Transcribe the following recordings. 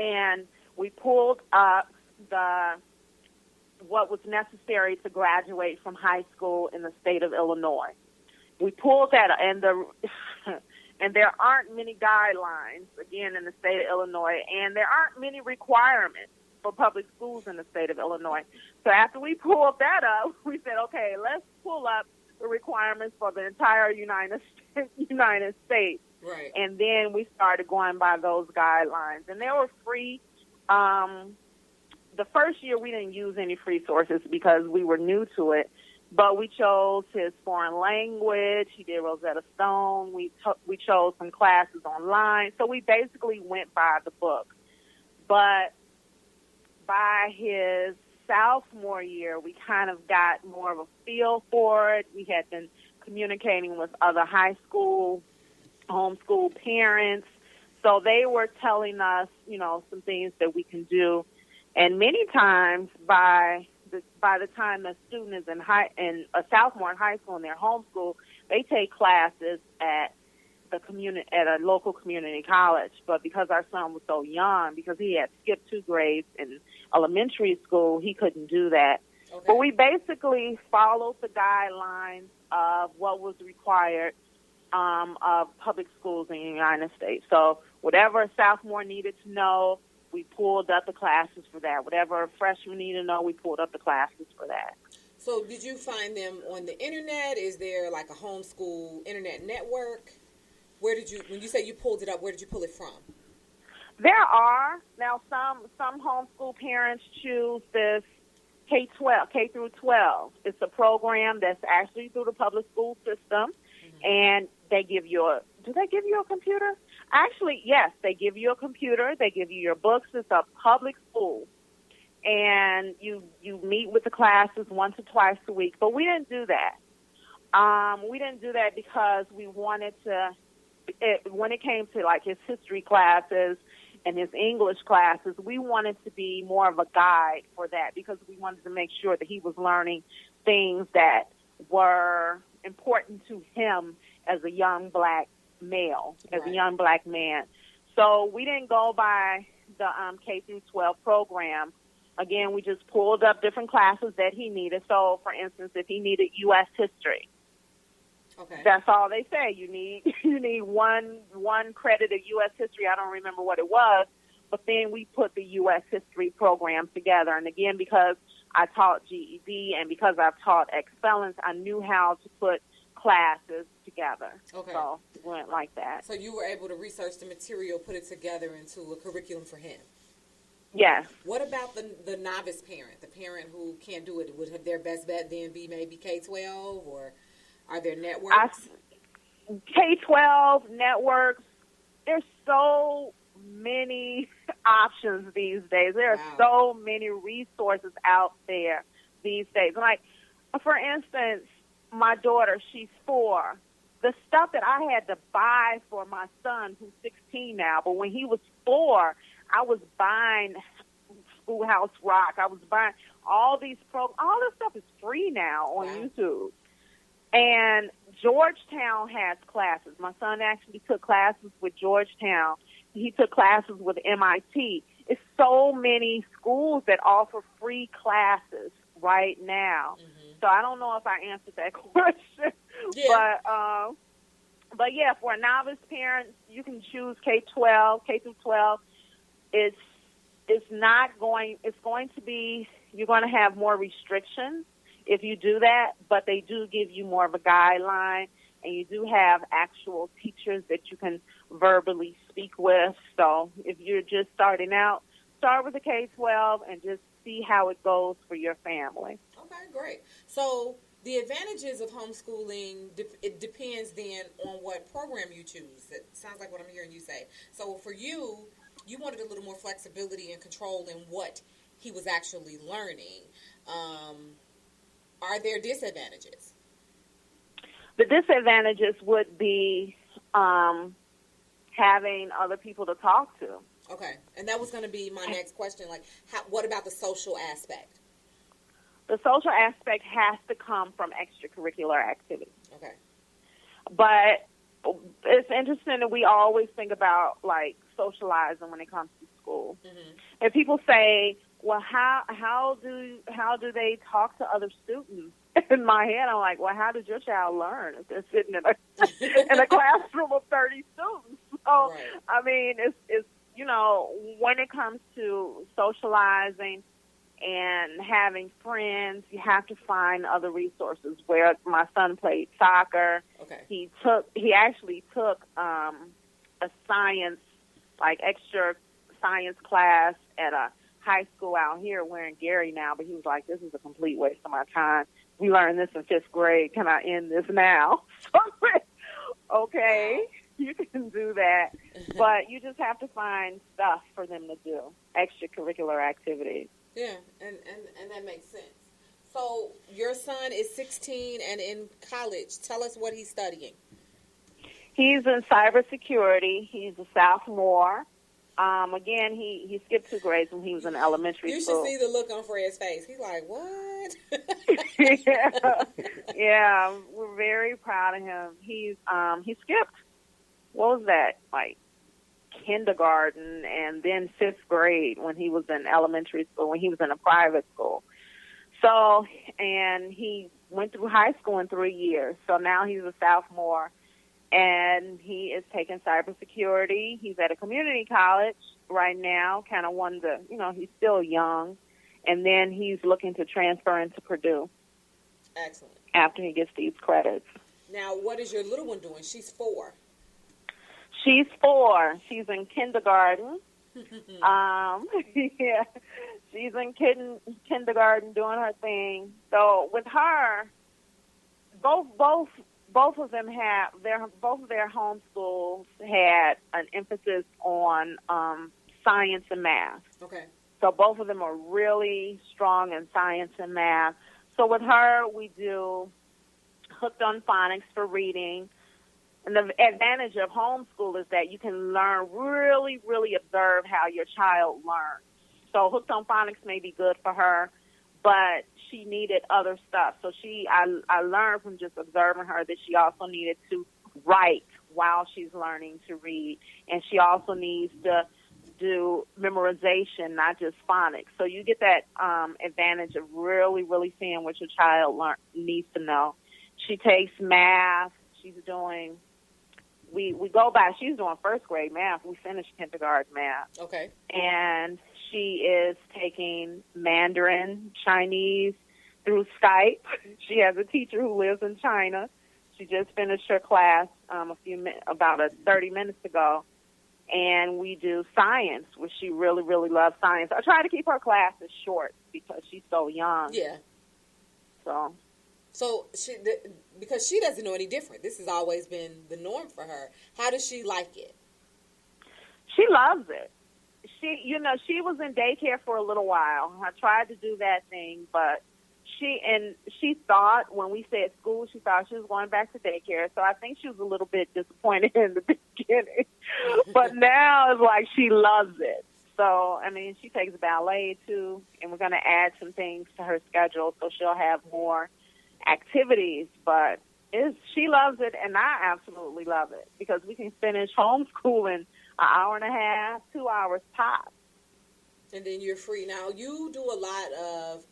and we pulled up what was necessary to graduate from high school in the state of Illinois. We pulled that, and and there aren't many guidelines, again, in the state of Illinois, and there aren't many requirements for public schools in the state of Illinois. So after we pulled that up, we said, okay, let's pull up the requirements for the entire United States. Right. And then we started going by those guidelines. And they were free. The first year we didn't use any free sources because we were new to it. But we chose his foreign language. He did Rosetta Stone. We chose some classes online. So we basically went by the book. But by his sophomore year, we kind of got more of a feel for it. We had been communicating with other high school, homeschool parents. So they were telling us, some things that we can do. And many times by the time a student is in a sophomore in high school in their homeschool, they take classes at a local community college. But because our son was so young, because he had skipped 2 grades in elementary school, he couldn't do that. Okay. But we basically followed the guidelines of what was required of public schools in the United States. So whatever a sophomore needed to know, we pulled up the classes for that. Whatever a freshman needed to know, we pulled up the classes for that. So did you find them on the internet? Is there like a homeschool internet network? When you say you pulled it up, where did you pull it from? There are. Now, some homeschool parents choose this K-12, K through 12. It's a program that's actually through the public school system, and they give you do they give you a computer? Actually, yes, they give you a computer. They give you your books. It's a public school. And you meet with the classes once or twice a week. But we didn't do that. We didn't do that because we wanted to, when it came to like his history classes and his English classes, we wanted to be more of a guide for that because we wanted to make sure that he was learning things that were important to him as a young black male, as a young black man. So we didn't go by the K through 12 program. Again, we just pulled up different classes that he needed. So, for instance, if he needed U.S. history, that's all they say. You need one credit of U.S. history. I don't remember what it was, but then we put the U.S. history program together. And again, because I taught GED and because I've taught Excellence, I knew how to put classes together. Okay. So it went like that. So you were able to research the material, put it together into a curriculum for him. Yes. What about the novice parent, the parent who can't do it? Would have their best bet then be maybe K-12, or are there networks? K-12 networks, there's so many options these days. There are so many resources out there these days. Like, for instance, my daughter, she's 4. The stuff that I had to buy for my son, who's 16 now, but when he was 4, I was buying Schoolhouse Rock. I was buying all these all this stuff is free now on YouTube. And Georgetown has classes. My son actually took classes with Georgetown. He took classes with MIT. It's so many schools that offer free classes right now. So I don't know if I answered that question. Yeah. But yeah, for a novice parent, you can choose K-12, K through 12. It's going to be, you're going to have more restrictions if you do that, but they do give you more of a guideline, and you do have actual teachers that you can verbally speak with. So if you're just starting out, start with the K-12 and just see how it goes for your family. Okay, great. So the advantages of homeschooling, it depends then on what program you choose. It sounds like what I'm hearing you say. So for you, you wanted a little more flexibility and control in what he was actually learning. Are there disadvantages? The disadvantages would be having other people to talk to. Okay, and that was going to be my next question. Like, what about the social aspect? The social aspect has to come from extracurricular activities. Okay. But it's interesting that we always think about, like, socializing when it comes to school. Mm-hmm. And people say, well, how do they talk to other students? In my head, I'm like, well, how does your child learn if they're sitting in a classroom of 30 students? So, right. I mean, it's when it comes to socializing and having friends, you have to find other resources. Where my son played soccer, okay. he actually took a science, like extra science class at a high school out here. We're in Gary now, but he was like, this is a complete waste of my time. We learned this in 5th grade. Can I end this now? So I said, okay, wow. You can do that. But you just have to find stuff for them to do, extracurricular activities. Yeah, and that makes sense. So your son is 16 and in college. Tell us what he's studying. He's in cybersecurity. He's a sophomore. Again, he skipped 2 grades when he was in elementary school. You should see the look on Fred's face. He's like, what? yeah, we're very proud of him. He skipped, what was that, like kindergarten and then 5th grade when he was in elementary school, when he was in a private school. So, and he went through high school in 3 years. So now he's a sophomore. And he is taking cybersecurity. He's at a community college right now, kind of wanted to, he's still young. And then he's looking to transfer into Purdue. Excellent. After he gets these credits. Now, what is your little one doing? She's 4. She's 4. She's in kindergarten. Yeah, she's in kindergarten doing her thing. So with her, both of them both of their homeschools had an emphasis on science and math. Okay. So both of them are really strong in science and math. So with her, we do Hooked on Phonics for reading. And the advantage of homeschool is that you can learn, really, really observe how your child learns. So Hooked on Phonics may be good for her, but she needed other stuff. So I learned from just observing her that she also needed to write while she's learning to read. And she also needs to do memorization, not just phonics. So you get that advantage of really, really seeing what your child needs to know. She takes math. She's doing, we go by, she's doing 1st grade math. We finished kindergarten math. Okay. And she is taking Mandarin, Chinese through Skype. She has a teacher who lives in China. She just finished her class about 30 minutes ago. And we do science, which she really, really loves science. I try to keep her classes short because she's so young. Yeah. So because she doesn't know any different. This has always been the norm for her. How does she like it? She loves it. She was in daycare for a little while. I tried to do that thing, but she thought when we said school, she thought she was going back to daycare. So I think she was a little bit disappointed in the beginning. But now it's like she loves it. So, I mean, she takes ballet too, and we're going to add some things to her schedule so she'll have more activities. But she loves it, and I absolutely love it because we can finish homeschooling an hour and a half, 2 hours tops. And then you're free. Now, you do a lot of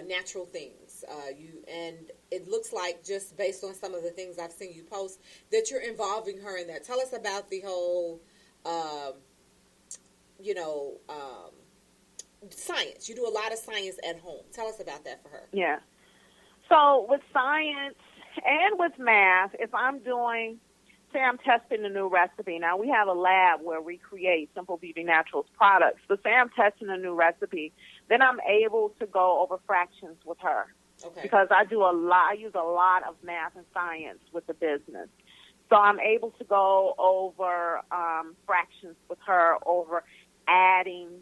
natural things. And it looks like, just based on some of the things I've seen you post, that you're involving her in that. Tell us about the whole, science. You do a lot of science at home. Tell us about that for her. Yeah. So with science and with math, if I'm say I'm testing a new recipe. Now, we have a lab where we create Simple Beauty Naturals products. But say I'm testing a new recipe, then I'm able to go over fractions with her. Okay. Because I use a lot of math and science with the business. So I'm able to go over fractions with her, over adding,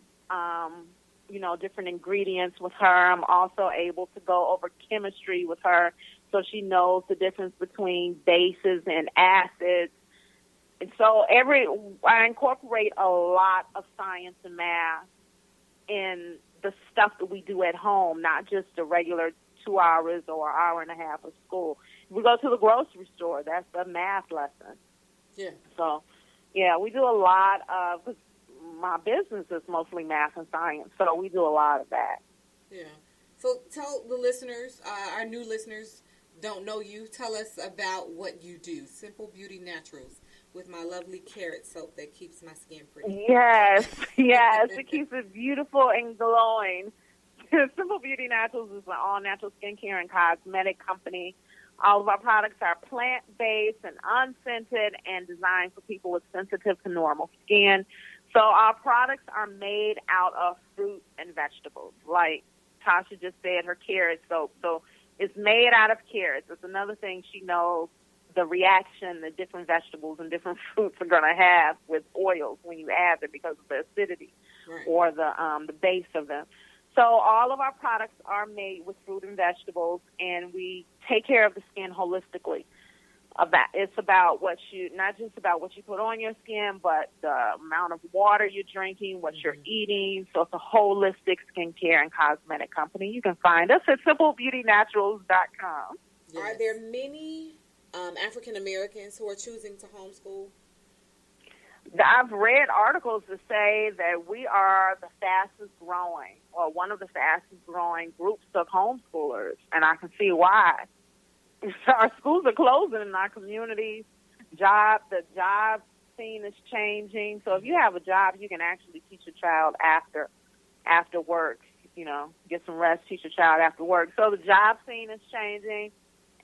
different ingredients with her. I'm also able to go over chemistry with her so she knows the difference between bases and acids. And so I incorporate a lot of science and math in the stuff that we do at home, not just the regular 2 hours or an hour and a half of school. If we go to the grocery store, that's a math lesson. Yeah. So Yeah, we do a lot of, 'cause my business is mostly math and science, so we do a lot of that. Yeah. So tell the listeners, our new listeners, don't know you. Tell us about what you do. Simple Beauty Naturals with my lovely carrot soap that keeps my skin pretty. Yes, yes, it keeps it beautiful and glowing. Simple Beauty Naturals is an all-natural skincare and cosmetic company. All of our products are plant-based and unscented and designed for people with sensitive to normal skin. So our products are made out of fruit and vegetables, like Tasha just said, her carrot soap. So it's made out of carrots. It's another thing she knows the reaction the different vegetables and different fruits are going to have with oils when you add them because of the acidity Right. or the base of them. So all of our products are made with fruit and vegetables, and we take care of the skin holistically. It's about not just about what you put on your skin, but the amount of water you're drinking, what you're eating. So it's a holistic skincare and cosmetic company. You can find us at simplebeautynaturals.com. Yes. Are there many African Americans who are choosing to homeschool? I've read articles that say that we are the fastest growing, or one of the fastest growing groups of homeschoolers, and I can see why. Our schools are closing in our communities. The job scene is changing. So if you have a job, you can actually teach your child after work. Get some rest, teach your child after work. So the job scene is changing,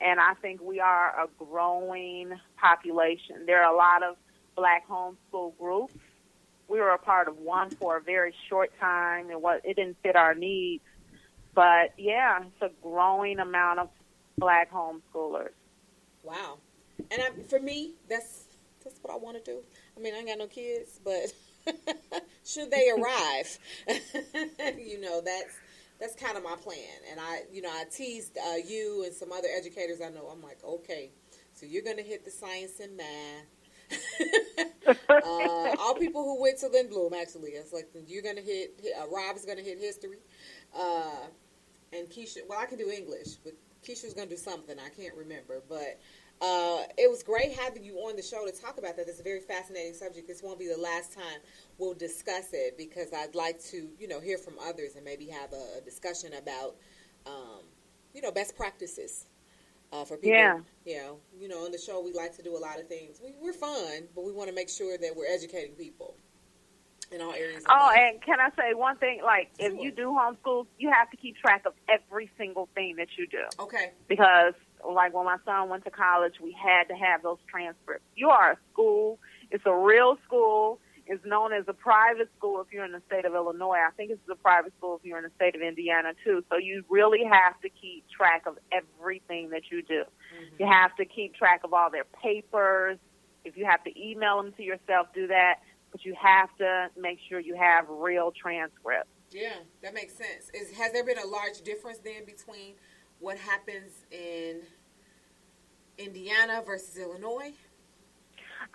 and I think we are a growing population. There are a lot of Black homeschool groups. We were a part of one for a very short time, and it didn't fit our needs. But yeah, it's a growing amount of Black homeschoolers. Wow. And for me, that's what I want to do. I mean, I ain't got no kids, but should they arrive, that's kind of my plan. And I teased you and some other educators I know. I'm like, okay, so you're going to hit the science and math. All people who went to Lindblom, actually. It's like you're going to hit, Rob's going to hit history. And Keisha, well, I can do English, but Keisha's going to do something. I can't remember. But it was great having you on the show to talk about that. It's a very fascinating subject. This won't be the last time we'll discuss it, because I'd like to, hear from others and maybe have a discussion about, best practices. For people, on the show, we like to do a lot of things. We're fun, but we want to make sure that we're educating people in all areas of life. And can I say one thing? Like, if you do homeschool, you have to keep track of every single thing that you do. Okay. Because, like, when my son went to college, we had to have those transcripts. You are a school. It's a real school. It's known as a private school if you're in the state of Illinois. I think it's a private school if you're in the state of Indiana, too. So you really have to keep track of everything that you do. Mm-hmm. You have to keep track of all their papers. If you have to email them to yourself, do that. But you have to make sure you have real transcripts. Yeah, that makes sense. Has there been a large difference then between what happens in Indiana versus Illinois?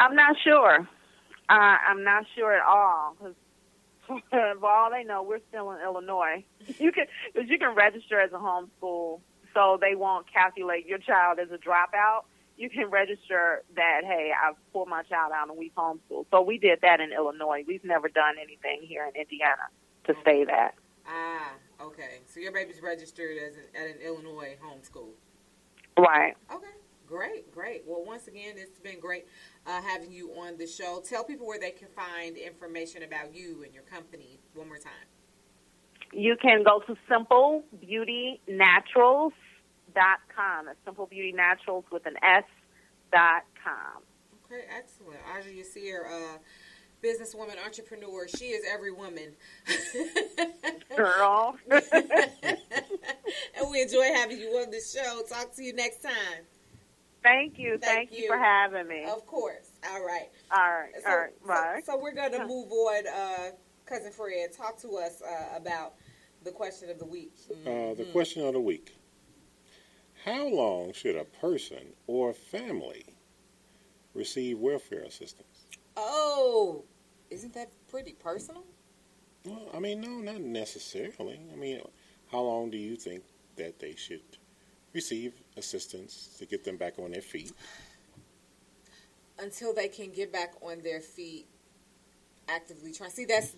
I'm not sure. I'm not sure at all, because for all they know, we're still in Illinois. You can register as a homeschool, so they won't calculate your child as a dropout. You can register that, hey, I've pulled my child out and we've homeschooled. So we did that in Illinois. We've never done anything here in Indiana to say that. Ah, okay. So your baby's registered at an Illinois homeschool. Right. Okay. Great. Well, once again, it's been great having you on the show. Tell people where they can find information about you and your company one more time. You can go to simplebeautynaturals.com. It's Simple Beauty Naturals with an S.com. Okay, excellent. Aja Yassir, businesswoman, entrepreneur. She is every woman. Girl. And we enjoy having you on the show. Talk to you next time. Thank you. Thank you for having me. Of course. All right. Bye. So we're going to move on. Cousin Fred, talk to us about the question of the week. The question of the week. How long should a person or family receive welfare assistance? Oh, isn't that pretty personal? Well, I mean, no, not necessarily. I mean, how long do you think that they should receive assistance to get them back on their feet? until they can get back on their feet, actively trying. See, that's